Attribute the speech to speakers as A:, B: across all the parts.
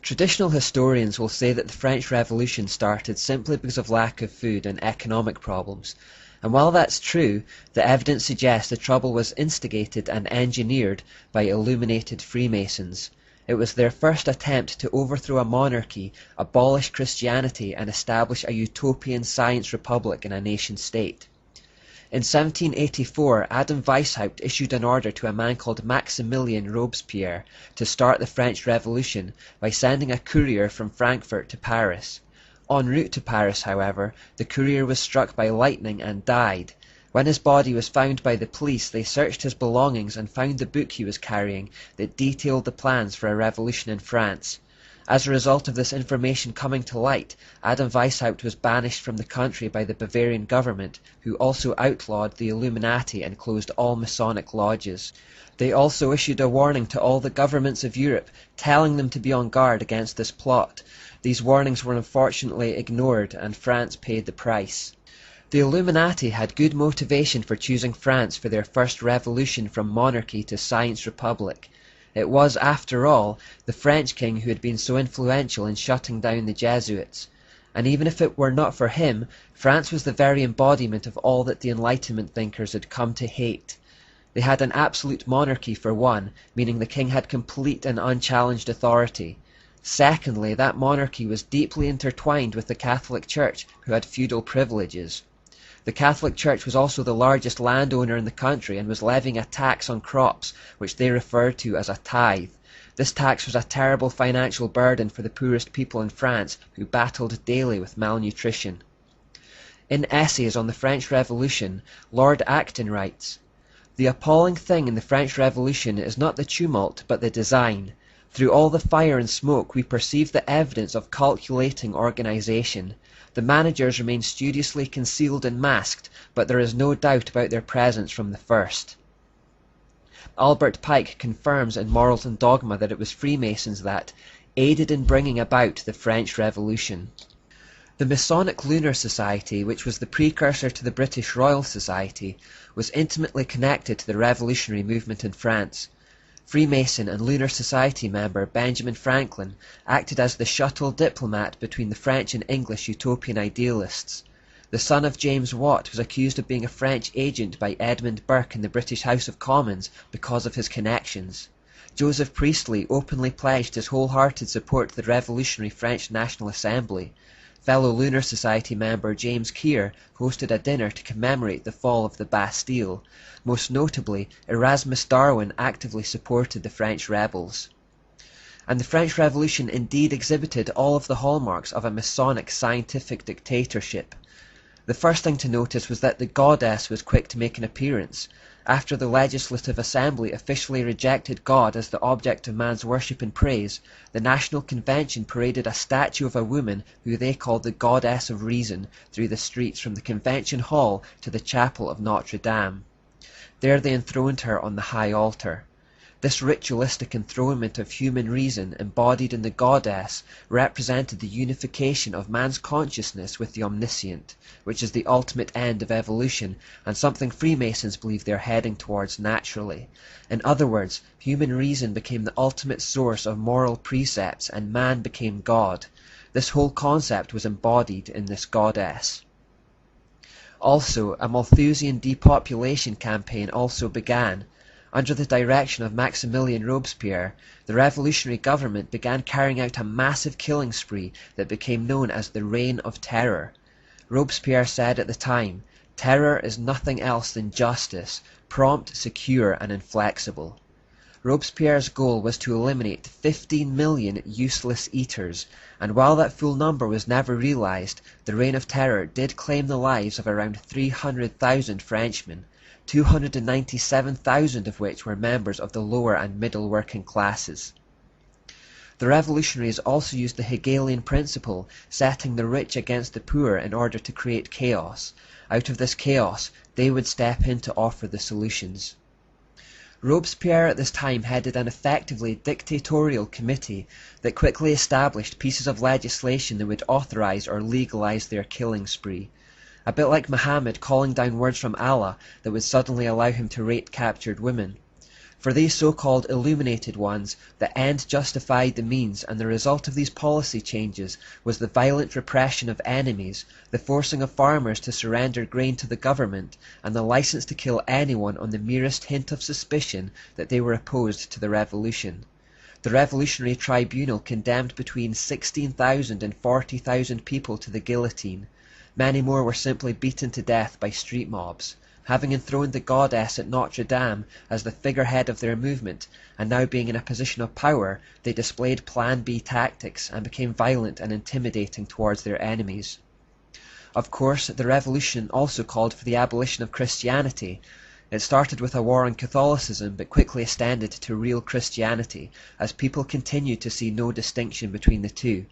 A: Traditional historians will say that the French Revolution started simply because of lack of food and economic problems, and while that's true, the evidence suggests the trouble was instigated and engineered by illuminated Freemasons. It was their first attempt to overthrow a monarchy, abolish Christianity, and establish a utopian science republic in a nation-state. In 1784, Adam Weishaupt issued an order to a man called Maximilien Robespierre to start the French Revolution by sending a courier from Frankfurt to Paris. En route to Paris, however, the courier was struck by lightning and died. When his body was found by the police, they searched his belongings and found the book he was carrying that detailed the plans for a revolution in France. As a result of this information coming to light, Adam Weishaupt was banished from the country by the Bavarian government, who also outlawed the Illuminati and closed all Masonic lodges. They also issued a warning to all the governments of Europe, telling them to be on guard against this plot. These warnings were unfortunately ignored, and France paid the price. The Illuminati had good motivation for choosing France for their first revolution from monarchy to science republic. It was, after all, the French king who had been so influential in shutting down the Jesuits. And even if it were not for him, France was the very embodiment of all that the Enlightenment thinkers had come to hate. They had an absolute monarchy for one, meaning the king had complete and unchallenged authority. Secondly, that monarchy was deeply intertwined with the Catholic Church, who had feudal privileges. The Catholic Church was also the largest landowner in the country and was levying a tax on crops, which they referred to as a tithe. This tax was a terrible financial burden for the poorest people in France, who battled daily with malnutrition. In Essays on the French Revolution, Lord Acton writes, "The appalling thing in the French Revolution is not the tumult, but the design. Through all the fire and smoke we perceive the evidence of calculating organization. The managers remain studiously concealed and masked, but there is no doubt about their presence from the first." Albert Pike confirms in Morals and Dogma that it was Freemasons that aided in bringing about the French Revolution. The Masonic Lunar Society, which was the precursor to the British Royal Society, was intimately connected to the revolutionary movement in France. Freemason and Lunar Society member Benjamin Franklin acted as the shuttle diplomat between the French and English utopian idealists. The son of James Watt was accused of being a French agent by Edmund Burke in the British House of Commons because of his connections. Joseph Priestley openly pledged his wholehearted support to the revolutionary French National Assembly. Fellow Lunar Society member James Keir hosted a dinner to commemorate the fall of the Bastille. Most notably, Erasmus Darwin actively supported the French rebels. And the French Revolution indeed exhibited all of the hallmarks of a Masonic scientific dictatorship. The first thing to notice was that the goddess was quick to make an appearance. After the Legislative Assembly officially rejected God as the object of man's worship and praise, the National Convention paraded a statue of a woman who they called the Goddess of Reason through the streets from the Convention Hall to the Chapel of Notre Dame. There they enthroned her on the high altar. This ritualistic enthronement of human reason embodied in the goddess represented the unification of man's consciousness with the omniscient, which is the ultimate end of evolution and something Freemasons believe they are heading towards naturally. In other words, human reason became the ultimate source of moral precepts and man became God. This whole concept was embodied in this goddess. Also, a Malthusian depopulation campaign also began. Under the direction of Maximilien Robespierre, the revolutionary government began carrying out a massive killing spree that became known as the Reign of Terror. Robespierre said at the time, "Terror is nothing else than justice, prompt, secure, and inflexible." Robespierre's goal was to eliminate 15 million useless eaters, and while that full number was never realized, the Reign of Terror did claim the lives of around 300,000 Frenchmen. 297,000 of which were members of the lower and middle working classes. The revolutionaries also used the Hegelian principle, setting the rich against the poor in order to create chaos. Out of this chaos, they would step in to offer the solutions. Robespierre at this time headed an effectively dictatorial committee that quickly established pieces of legislation that would authorize or legalize their killing spree. A bit like Muhammad calling down words from Allah that would suddenly allow him to rape captured women. For these so-called illuminated ones, the end justified the means, and the result of these policy changes was the violent repression of enemies, the forcing of farmers to surrender grain to the government, and the license to kill anyone on the merest hint of suspicion that they were opposed to the revolution. The Revolutionary Tribunal condemned between 16,000 and 40,000 people to the guillotine. Many more were simply beaten to death by street mobs. Having enthroned the goddess at Notre Dame as the figurehead of their movement, and now being in a position of power, they displayed Plan B tactics and became violent and intimidating towards their enemies. Of course, the revolution also called for the abolition of Christianity. It started with a war on Catholicism, but quickly extended to real Christianity, as people continued to see no distinction between the two.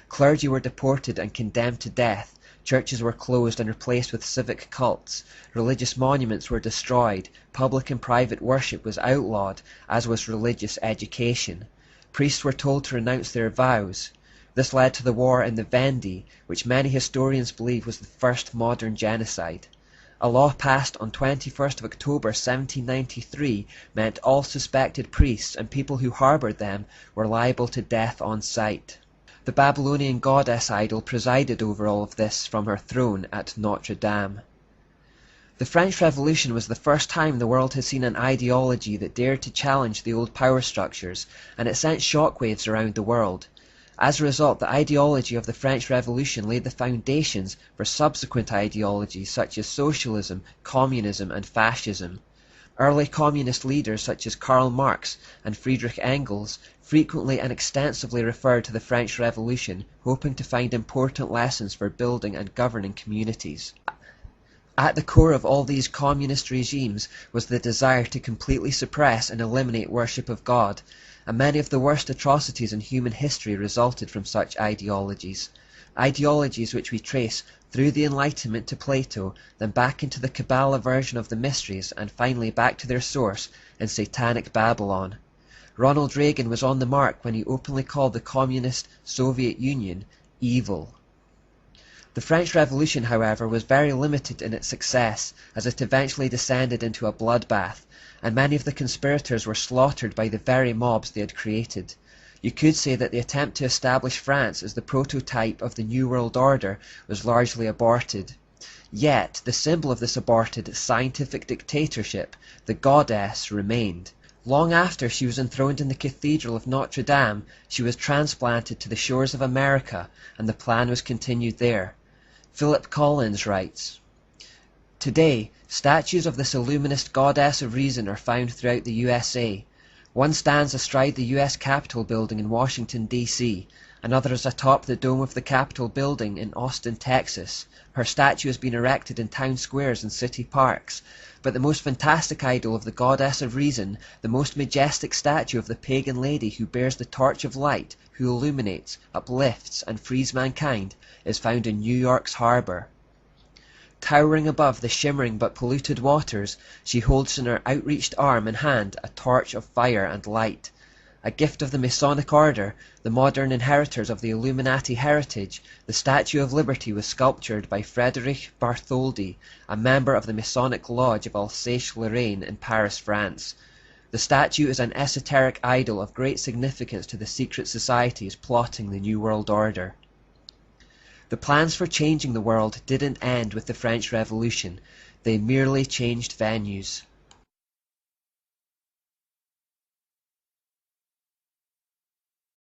A: Clergy were deported and condemned to death, churches were closed and replaced with civic cults, religious monuments were destroyed, public and private worship was outlawed, as was religious education. Priests were told to renounce their vows. This led to the war in the Vendee, which many historians believe was the first modern genocide. A law passed on 21st of October 1793 meant all suspected priests and people who harboured them were liable to death on sight. The Babylonian goddess idol presided over all of this from her throne at Notre Dame. The French Revolution was the first time the world had seen an ideology that dared to challenge the old power structures, and it sent shockwaves around the world. As a result, the ideology of the French Revolution laid the foundations for subsequent ideologies such as socialism, communism, and fascism. Early communist leaders such as Karl Marx and Friedrich Engels frequently and extensively referred to the French Revolution, hoping to find important lessons for building and governing communities. At the core of all these communist regimes was the desire to completely suppress and eliminate worship of God, and many of the worst atrocities in human history resulted from such ideologies. Ideologies which we trace through the Enlightenment to Plato, then back into the Kabbalah version of the Mysteries, and finally back to their source in Satanic Babylon. Ronald Reagan was on the mark when he openly called the communist Soviet Union evil. The French Revolution, however, was very limited in its success, as it eventually descended into a bloodbath, and many of the conspirators were slaughtered by the very mobs they had created. You could say that the attempt to establish France as the prototype of the New World Order was largely aborted. Yet, the symbol of this aborted scientific dictatorship, the goddess, remained. Long after she was enthroned in the Cathedral of Notre Dame, she was transplanted to the shores of America, and the plan was continued there. Philip Collins writes, "Today, statues of this illuminist goddess of reason are found throughout the USA. One stands astride the U.S. Capitol building in Washington, D.C. Another is atop the dome of the Capitol building in Austin, Texas. Her statue has been erected in town squares and city parks. But the most fantastic idol of the goddess of reason, the most majestic statue of the pagan lady who bears the torch of light, who illuminates, uplifts, and frees mankind, is found in New York's harbor. Towering above the shimmering but polluted waters, she holds in her outreached arm and hand a torch of fire and light. A gift of the Masonic Order, the modern inheritors of the Illuminati heritage, the Statue of Liberty was sculptured by Frédéric Bartholdi, a member of the Masonic Lodge of Alsace-Lorraine in Paris, France. The statue is an esoteric idol of great significance to the secret societies plotting the New World Order. The plans for changing the world didn't end with the French Revolution. They merely changed venues.